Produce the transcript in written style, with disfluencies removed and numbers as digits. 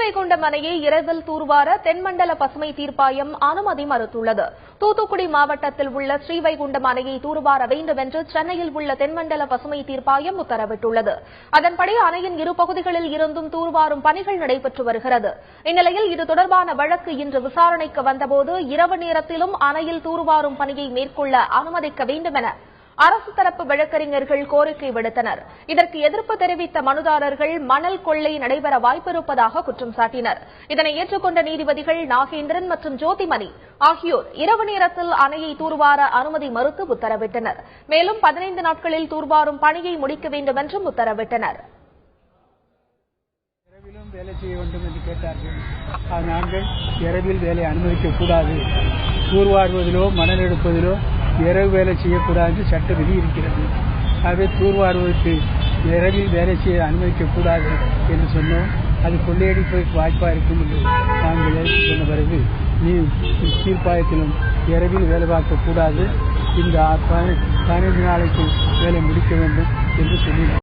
ஸ்ரீவைகுண்டம் அணையை இரவில் தூர்வார தென்மண்டல பசுமை தீர்ப்பாயம் அனுமதி மறுத்துள்ளது. தூத்துக்குடி மாவட்டத்தில் உள்ள ஸ்ரீவைகுண்டம் அணையை தூர்வார வேண்டும் என்று சென்னையில் உள்ள தென்மண்டல பசுமை தீர்ப்பாயம் உத்தரவிட்டுள்ளது. அதன்படி அணையின் இரு பகுதிகளில் இருந்தும் தூர்வாரும் பணிகள் நடைபெற்று வருகிறது. இந்நிலையில் இது தொடர்பான வழக்கு இன்று விசாரணைக்கு வந்தபோது இரவு நேரத்திலும் அணையில் தூர்வாரும் பணியை மேற்கொள்ள அனுமதிக்க வேண்டும் என அரசு தரப்பு வழக்கறிஞர்கள் கோரிக்கை விடுத்தனர். இதற்கு எதிர்ப்பு தெரிவித்த மனுதாரர்கள் மணல் கொள்ளை நடைபெற வாய்ப்பிருப்பதாக குற்றம் சாட்டினர். இதனை ஏற்றுக்கொண்ட நீதிபதிகள் நாகேந்திரன் மற்றும் ஜோதிமணி ஆகியோர் இரவு நேரத்தில் அணையை தூர்வார அனுமதி மறுத்து உத்தரவிட்டனர். மேலும் 15 நாட்களில் தூர்வாரும் பணியை முடிக்க வேண்டும் என்றும் உத்தரவிட்டனர். வேலை செய்ய வேண்டும் என்று கேட்டார்கள். நாங்கள் இரவில் வேலை அனுமதிக்கக்கூடாது, தூர்வாருவதிலோ மணல் எடுப்பதிலோ இரவு வேலை செய்யக்கூடாது என்று சட்ட விதி இருக்கிறது. ஆகவே தூர்வாருவதற்கு இரவில் வேலை செய்ய அனுமதிக்கக்கூடாது என்று சொன்னோம். அது கொள்ளையடிப்பதற்கு வாய்ப்பாக இருக்கும் என்று நாங்கள் சொன்ன பிறகு தீர்ப்பாயத்திலும் இரவில் வேலை பார்க்கக்கூடாது, இந்த 15 நாளைக்கு வேலை முடிக்க வேண்டும் என்று சொல்லினோம்.